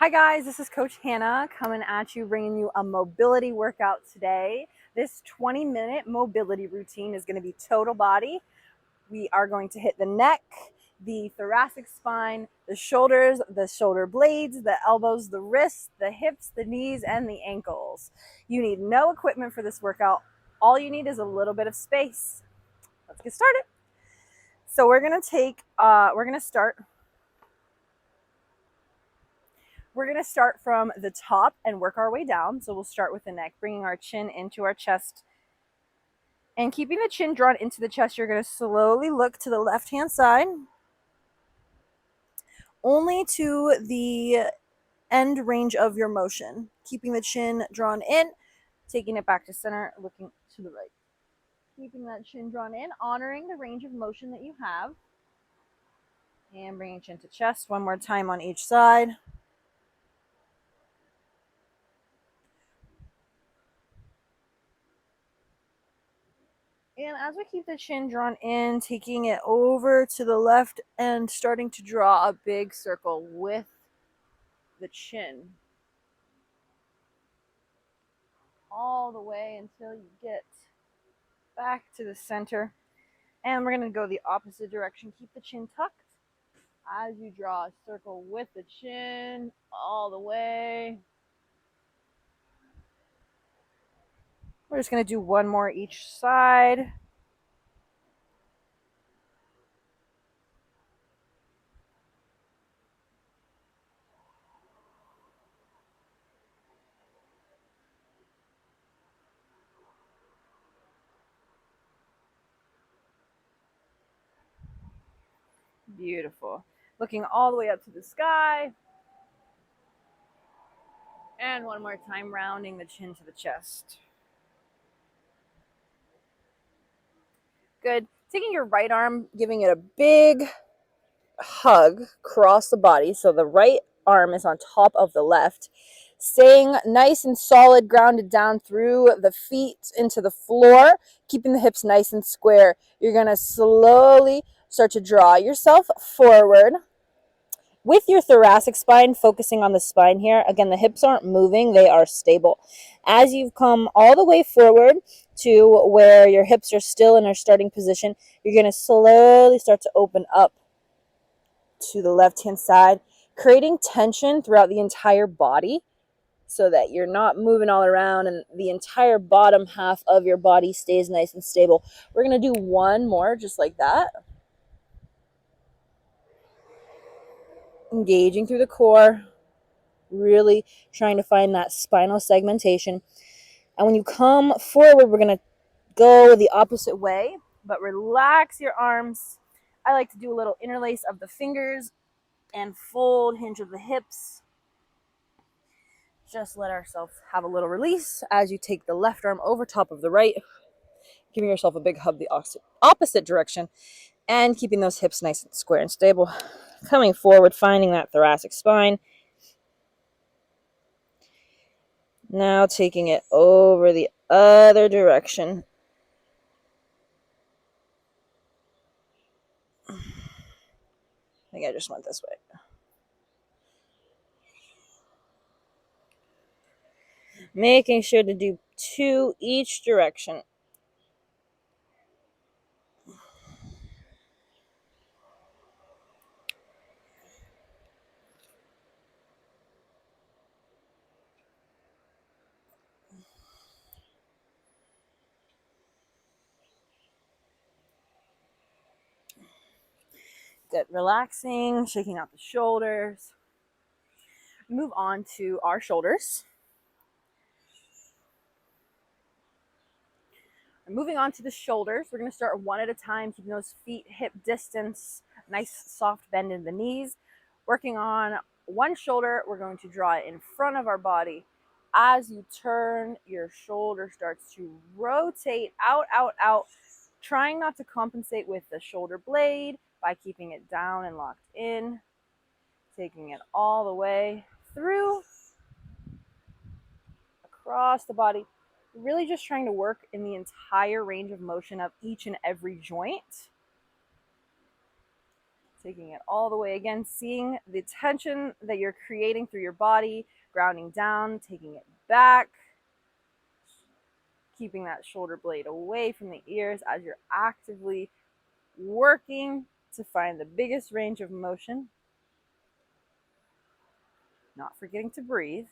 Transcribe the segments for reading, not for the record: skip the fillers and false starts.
Hi guys, this is Coach Hannah coming at you, bringing you a mobility workout today. This 20-minute mobility routine is going to be total body. We are going to hit the neck, the thoracic spine, the shoulders, the shoulder blades, the elbows, the wrists, the hips, the knees, and the ankles. You need no equipment for this workout. All you need is a little bit of space. Let's get started. So we're going to start from the top and work our way down. So we'll start with the neck, bringing our chin into our chest. And keeping the chin drawn into the chest, you're going to slowly look to the left-hand side, only to the end range of your motion. Keeping the chin drawn in, taking it back to center, looking to the right. Keeping that chin drawn in, honoring the range of motion that you have. And bringing chin to chest one more time on each side. And as we keep the chin drawn in, taking it over to the left and starting to draw a big circle with the chin. All the way until you get back to the center. And we're going to go the opposite direction. Keep the chin tucked as you draw a circle with the chin all the way. We're just going to do one more each side. Beautiful. Looking all the way up to the sky. And one more time, rounding the chin to the chest. Good. Taking your right arm, giving it a big hug across the body. So the right arm is on top of the left. Staying nice and solid, grounded down through the feet into the floor, keeping the hips nice and square. You're going to slowly start to draw yourself forward with your thoracic spine, focusing on the spine here. Again, the hips aren't moving, they are stable. As you've come all the way forward to where your hips are still in our starting position, you're going to slowly start to open up to the left-hand side, creating tension throughout the entire body so that you're not moving all around and the entire bottom half of your body stays nice and stable. We're going to do one more just like that. Engaging through the core, really trying to find that spinal segmentation. And when you come forward, we're going to go the opposite way, but relax your arms. I like to do a little interlace of the fingers and fold, hinge of the hips. Just let ourselves have a little release as you take the left arm over top of the right, giving yourself a big hug the opposite direction, and keeping those hips nice and square and stable. Coming forward, finding that thoracic spine. Now taking it over the other direction. I think I just went this way. Making sure to do 2 each direction. Good. Relaxing, shaking out the shoulders. Move on to our shoulders. Moving on to the shoulders, we're going to start one at a time, keeping those feet hip distance, nice soft bend in the knees. Working on one shoulder, we're going to draw it in front of our body. As you turn, your shoulder starts to rotate out, out, out, trying not to compensate with the shoulder blade by keeping it down and locked in, taking it all the way through, across the body. Really just trying to work in the entire range of motion of each and every joint. Taking it all the way again, seeing the tension that you're creating through your body, grounding down, taking it back, keeping that shoulder blade away from the ears as you're actively working to find the biggest range of motion. Not forgetting to breathe.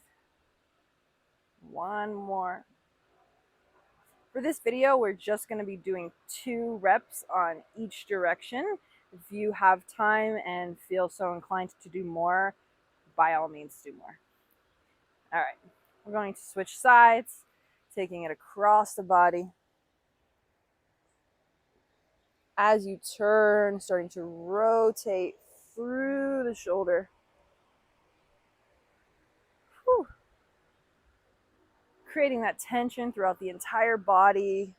One more. For this video, we're just going to be doing 2 reps on each direction. If you have time and feel so inclined to do more, by all means do more. All right, we're going to switch sides, taking it across the body. As you turn, starting to rotate through the shoulder. Whew. Creating that tension throughout the entire body.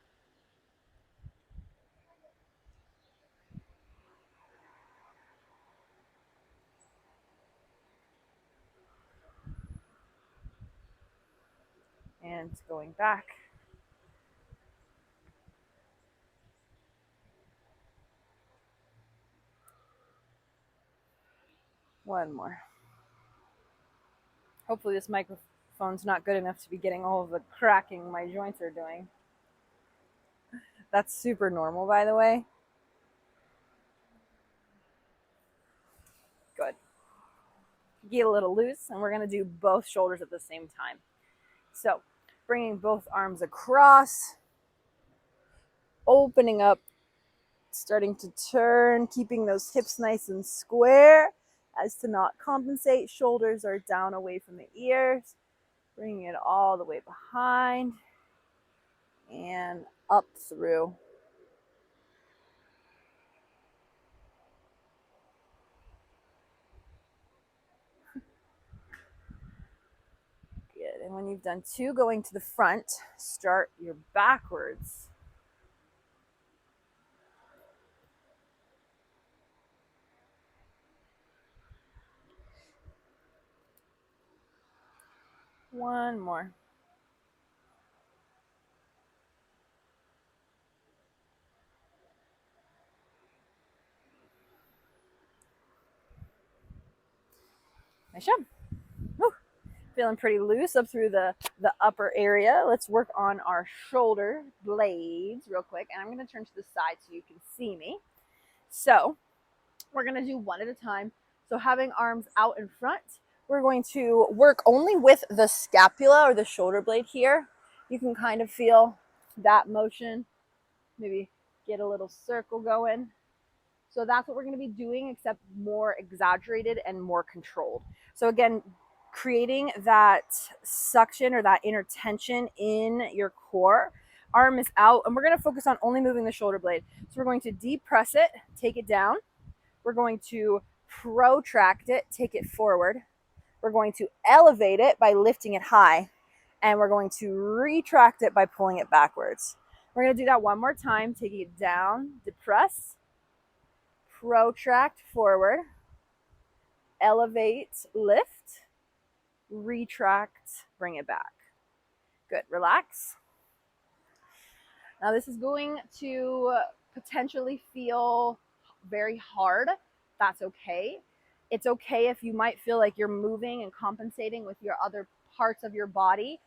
And going back. One more. Hopefully this microphone's not good enough to be getting all of the cracking my joints are doing. That's super normal, by the way. Good. Get a little loose, and we're going to do both shoulders at the same time. So, bringing both arms across, opening up, starting to turn, keeping those hips nice and square as to not compensate. Shoulders are down away from the ears. Bringing it all the way behind and up through. Good. And when you've done 2 going to the front, start your backwards. One more. Nice job. Woo. Feeling pretty loose up through the upper area. Let's work on our shoulder blades real quick. And I'm going to turn to the side so you can see me. So we're going to do one at a time. So having arms out in front, we're going to work only with the scapula or the shoulder blade here. You can kind of feel that motion. Maybe get a little circle going. So that's what we're going to be doing, except more exaggerated and more controlled. So again, creating that suction or that inner tension in your core. Arm is out, and we're going to focus on only moving the shoulder blade. So we're going to depress it, take it down. We're going to protract it, take it forward. We're going to elevate it by lifting it high, and we're going to retract it by pulling it backwards. We're going to do that one more time, taking it down, depress, protract forward, elevate, lift, retract, bring it back. Good, relax. Now this is going to potentially feel very hard. That's okay. It's okay if you might feel like you're moving and compensating with your other parts of your body.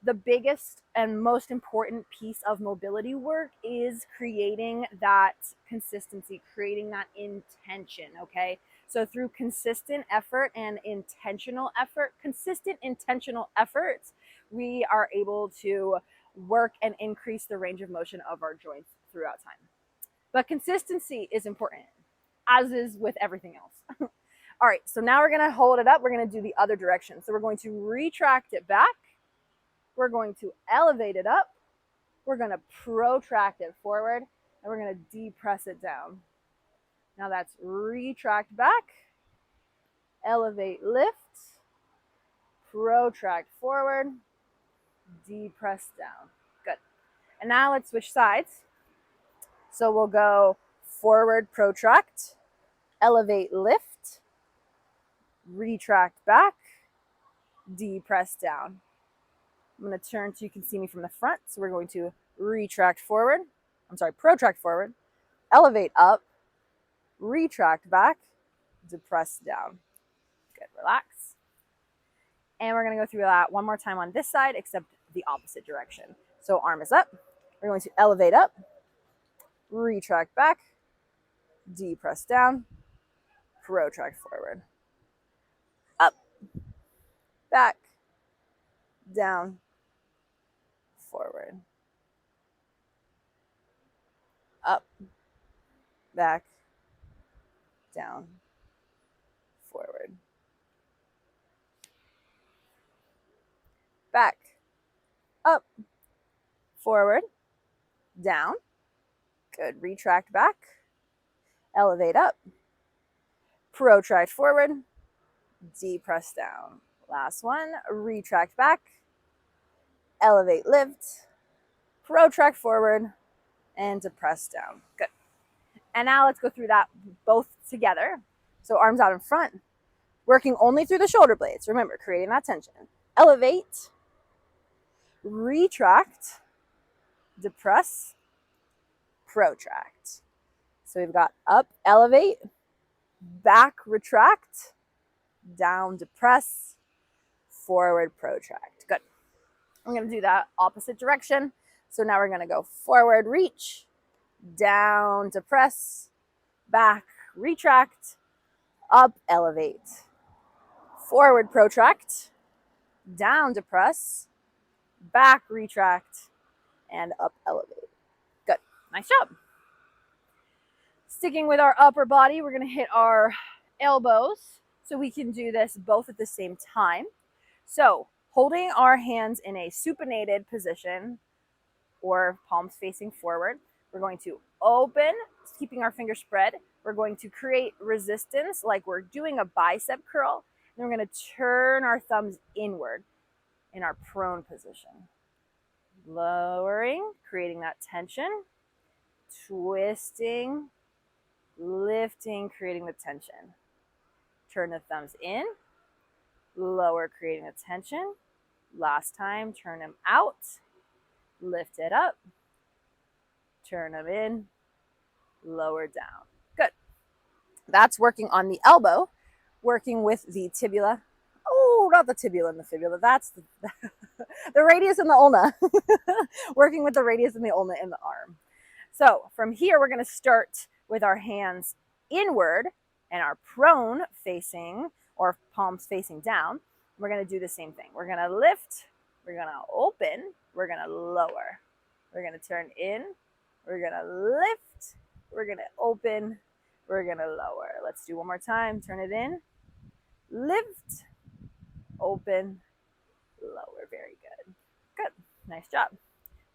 The biggest and most important piece of mobility work is creating that consistency, creating that intention, okay? So through consistent effort and intentional effort, consistent intentional efforts, we are able to work and increase the range of motion of our joints throughout time. But consistency is important, as is with everything else. All right, so now we're gonna hold it up. We're gonna do the other direction. So we're going to retract it back. We're going to elevate it up. We're going to protract it forward, and we're going to depress it down. Now that's retract back, elevate, lift, protract forward, depress down. Good. And now let's switch sides. So we'll go forward, protract, elevate, lift, retract back, depress down. I'm going to turn so you can see me from the front. So we're going to protract forward, elevate up, retract back, depress down. Good, relax. And we're going to go through that one more time on this side, except the opposite direction. So arm is up. We're going to elevate up, retract back, depress down, protract forward. Up, back, down, forward. Up, back, down, forward. Back, up, forward, down. Good. Retract back, elevate up, protract forward, depress down. Last one, retract back, elevate, lift, protract forward, and depress down. Good. And now let's go through that both together. So arms out in front, working only through the shoulder blades. Remember, creating that tension. Elevate, retract, depress, protract. So we've got up, elevate, back, retract, down, depress, forward, protract. Good. I'm going to do that opposite direction. So now we're going to go forward, reach, down, depress, back, retract, up, elevate, forward, protract, down, depress, back, retract, and up, elevate. Good. Nice job. Sticking with our upper body, we're going to hit our elbows so we can do this both at the same time. So holding our hands in a supinated position or palms facing forward, we're going to open, keeping our fingers spread. We're going to create resistance like we're doing a bicep curl. And we're going to turn our thumbs inward in our prone position. Lowering, creating that tension, twisting, lifting, creating the tension. Turn the thumbs in, lower, creating the tension. Last time, turn them out, lift it up, turn them in, lower down. Good. That's working on the elbow, working with the tibia. Oh, not the tibia and the fibula. That's the radius and the ulna. Working with the radius and the ulna in the arm. So from here, we're going to start with our hands inward and our prone facing or palms facing down. We're going to do the same thing. We're going to lift, we're going to open, we're going to lower. We're going to turn in, we're going to lift, we're going to open, we're going to lower. Let's do one more time. Turn it in, lift, open, lower. Very good. Good. Nice job.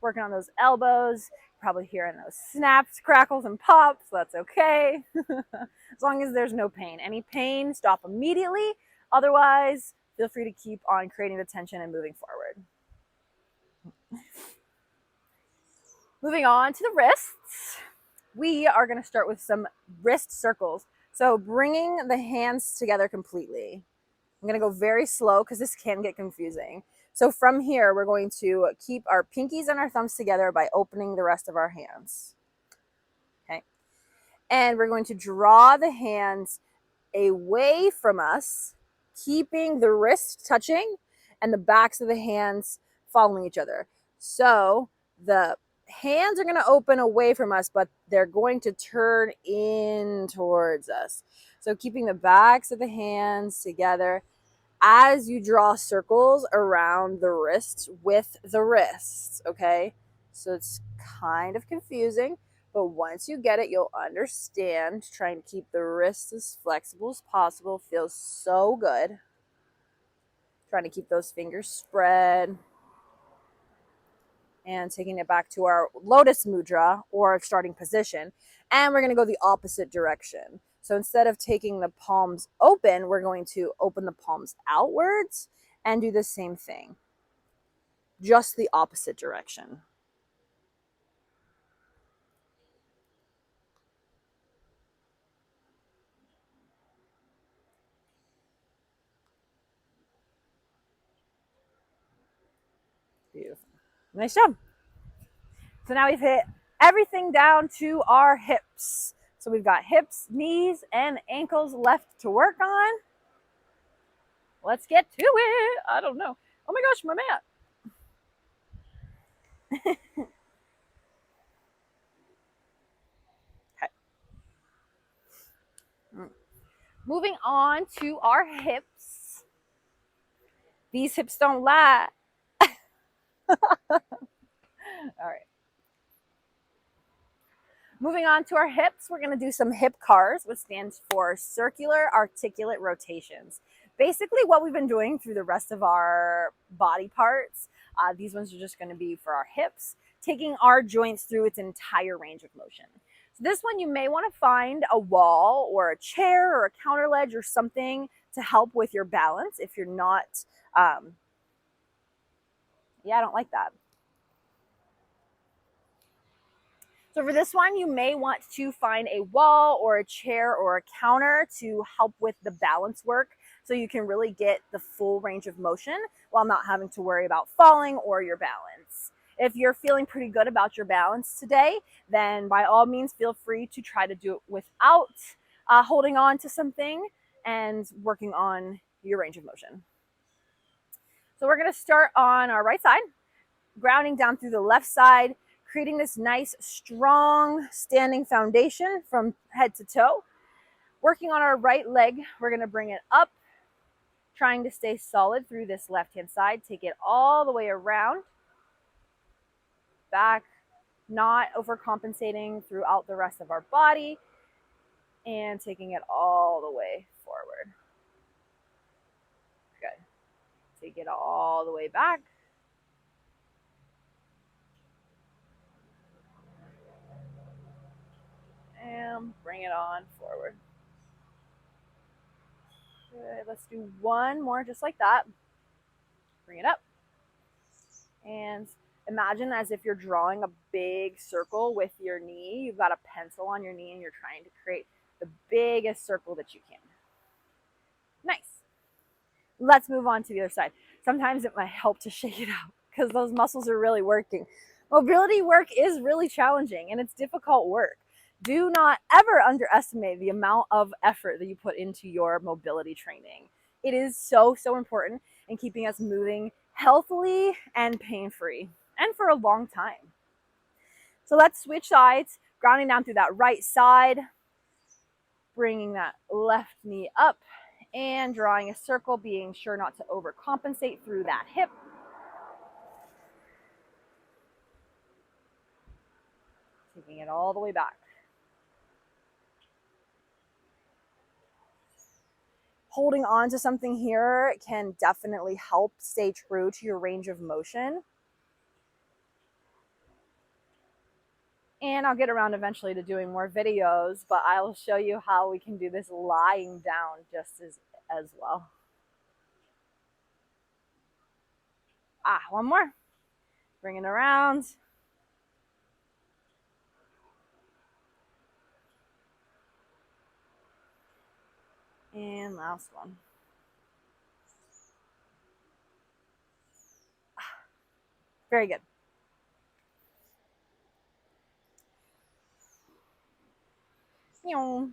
Working on those elbows. Probably hearing those snaps, crackles, and pops. That's okay. As long as there's no pain. Any pain, stop immediately. Otherwise, feel free to keep on creating the tension and moving forward. Moving on to the wrists. We are going to start with some wrist circles. So bringing the hands together completely. I'm going to go very slow because this can get confusing. So from here, we're going to keep our pinkies and our thumbs together by opening the rest of our hands. Okay. And we're going to draw the hands away from us, keeping the wrist touching and the backs of the hands following each other. So the hands are going to open away from us, but they're going to turn in towards us. So keeping the backs of the hands together as you draw circles around the wrists with the wrists, okay? So it's kind of confusing, but once you get it, you'll understand. Trying to keep the wrists as flexible as possible feels so good. Trying to keep those fingers spread. And taking it back to our lotus mudra or starting position. And we're going to go the opposite direction. So instead of taking the palms open, we're going to open the palms outwards and do the same thing. Just the opposite direction. Beautiful. Nice job. So now we've hit everything down to our hips. So we've got hips, knees, and ankles left to work on. Let's get to it. I don't know. Oh my gosh, my mat. Okay. Moving on to our hips. These hips don't lie. All right. Moving on to our hips, we're going to do some hip CARs, which stands for circular articulate rotations. Basically what we've been doing through the rest of our body parts. These ones are just going to be for our hips, taking our joints through its entire range of motion. So this one, you may want to find a wall or a chair or a counter ledge or something to help with your balance if you're not, yeah, I don't like that. So for this one, you may want to find a wall or a chair or a counter to help with the balance work so you can really get the full range of motion while not having to worry about falling or your balance. If you're feeling pretty good about your balance today, then by all means feel free to try to do it without holding on to something and working on your range of motion. So we're going to start on our right side, grounding down through the left side, creating this nice, strong standing foundation from head to toe. Working on our right leg, we're going to bring it up, trying to stay solid through this left-hand side. Take it all the way around, back, not overcompensating throughout the rest of our body, and taking it all the way forward. Good. Take it all the way back. And bring it on forward. Good. Let's do one more just like that. Bring it up. And imagine as if you're drawing a big circle with your knee. You've got a pencil on your knee and you're trying to create the biggest circle that you can. Nice. Let's move on to the other side. Sometimes it might help to shake it out because those muscles are really working. Mobility work is really challenging and it's difficult work. Do not ever underestimate the amount of effort that you put into your mobility training. It is so, so important in keeping us moving healthily and pain-free and for a long time. So let's switch sides, grounding down through that right side, bringing that left knee up and drawing a circle, being sure not to overcompensate through that hip. Taking it all the way back. Holding on to something here can definitely help stay true to your range of motion. And I'll get around eventually to doing more videos, but I will show you how we can do this lying down just as well. One more. Bring it around. And last one. Very good. All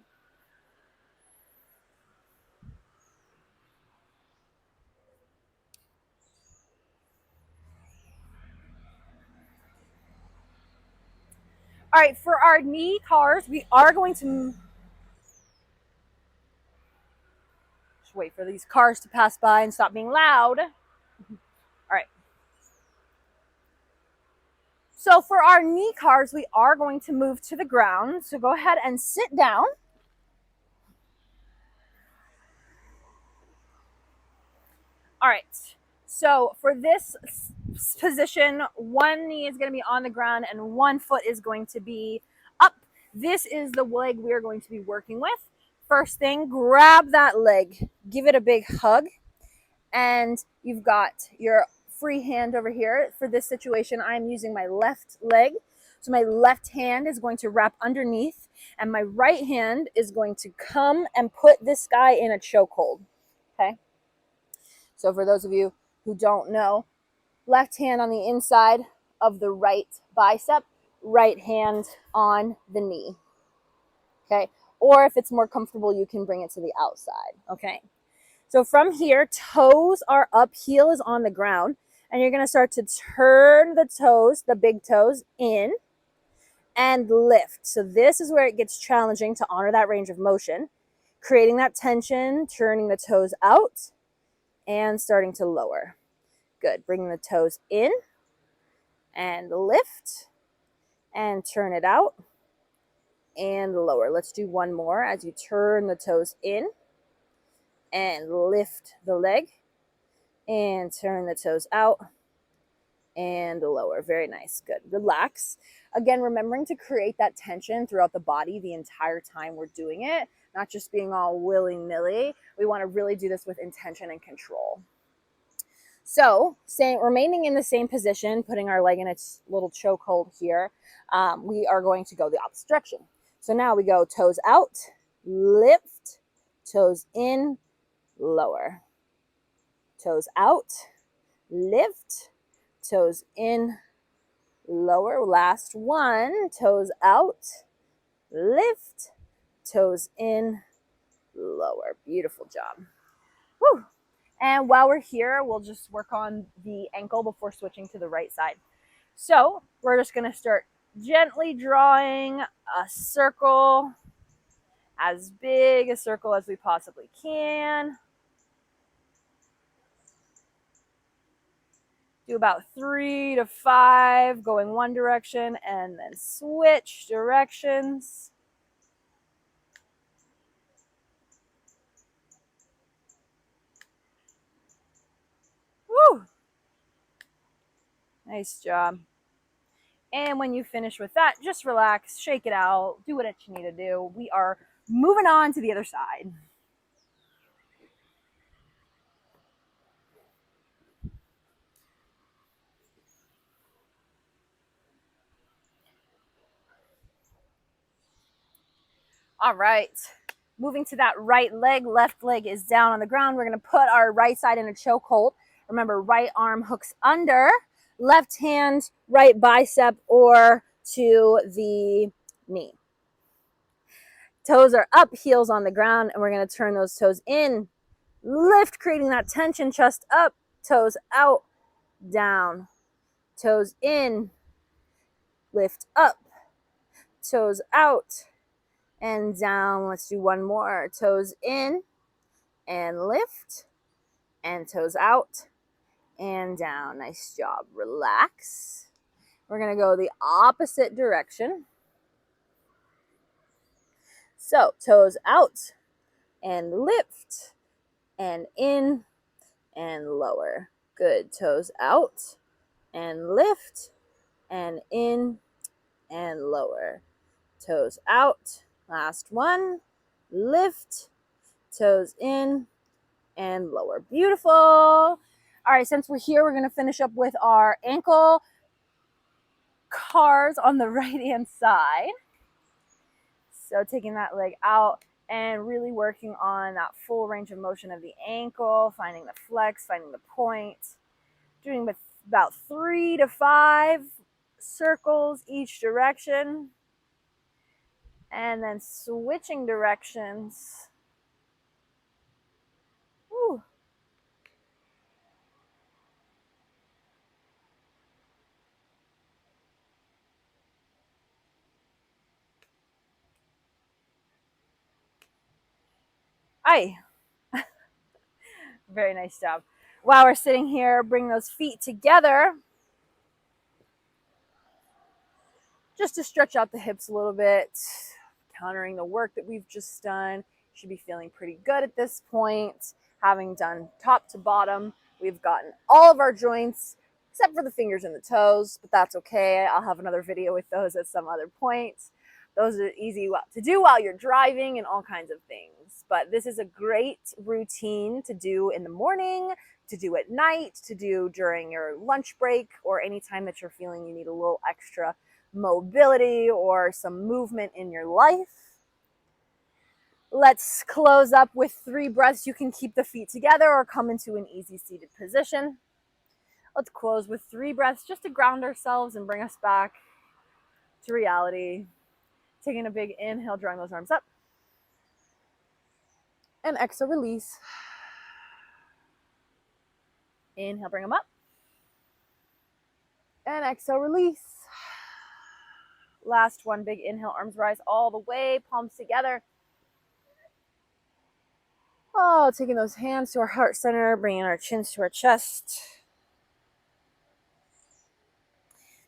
right, for our knee CARs, we are going to just wait for these cars to pass by and stop being loud. All right. So for our knee CARs, we are going to move to the ground. So go ahead and sit down. All right. So for this position, one knee is going to be on the ground and one foot is going to be up. This is the leg we're going to be working with. First thing, grab that leg, give it a big hug, and you've got your free hand over here. For this situation, I'm using my left leg. So my left hand is going to wrap underneath and my right hand is going to come and put this guy in a chokehold. Okay. So for those of you who don't know, left hand on the inside of the right bicep, right hand on the knee. Okay. Or if it's more comfortable, you can bring it to the outside. Okay. So from here, toes are up, heel is on the ground, and you're going to start to turn the toes, the big toes, in and lift. So this is where it gets challenging to honor that range of motion, creating that tension, turning the toes out, and starting to lower. Good. Bringing the toes in and lift and turn it out and lower. Let's do one more as you turn the toes in and lift the leg and turn the toes out and lower. Very nice. Good. Relax. Again, remembering to create that tension throughout the body the entire time we're doing it, not just being all willy-nilly. We want to really do this with intention and control. So, remaining in the same position, putting our leg in its little chokehold here, we are going to go the opposite direction. So now we go toes out, lift, toes in, lower. Toes out, lift, toes in, lower. Last one, toes out, lift, toes in, lower. Beautiful job. Whew. And while we're here, we'll just work on the ankle before switching to the right side. So we're just going to start gently drawing a circle, as big a circle as we possibly can. Do about 3 to 5 going one direction and then switch directions. Woo! Nice job. And when you finish with that, just relax, shake it out, do what you need to do. We are moving on to the other side. All right. Moving to that right leg, left leg is down on the ground. We're going to put our right side in a chokehold. Remember, right arm hooks under, left hand, right bicep, or to the knee. Toes are up, heels on the ground, and we're going to turn those toes in. Lift, creating that tension, chest up, toes out, down. Toes in, lift up, toes out, and down. Let's do one more. Toes in and lift, and toes out and down. Nice job. Relax. We're going to go the opposite direction. So toes out and lift and in and lower. Good. Toes out and lift and in and lower. Toes out. Last one. Lift, toes in and lower. Beautiful. All right, since we're here, we're going to finish up with our ankle cars on the right hand side. So taking that leg out and really working on that full range of motion of the ankle, finding the flex, finding the point, doing about 3 to 5 circles each direction, and then switching directions. Whew. Aye. Very nice job. While we're sitting here, bring those feet together just to stretch out the hips a little bit, countering the work that we've just done. You should be feeling pretty good at this point. Having done top to bottom, we've gotten all of our joints except for the fingers and the toes, but that's okay. I'll have another video with those at some other point. Those are easy to do while you're driving and all kinds of things. But this is a great routine to do in the morning, to do at night, to do during your lunch break, or any time that you're feeling you need a little extra mobility or some movement in your life. Let's close up with 3 breaths. You can keep the feet together or come into an easy seated position. Let's close with 3 breaths just to ground ourselves and bring us back to reality. Taking a big inhale, drawing those arms up. And exhale, release. Inhale, bring them up. And exhale, release. Last one, big inhale, arms rise all the way, palms together. Oh, taking those hands to our heart center, bringing our chins to our chest.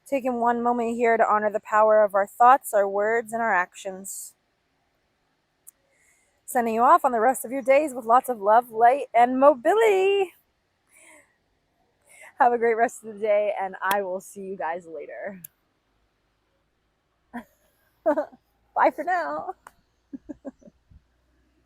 Taking one moment here to honor the power of our thoughts, our words, and our actions. Sending you off on the rest of your days with lots of love, light, and mobility. Have a great rest of the day, and I will see you guys later. Bye for now.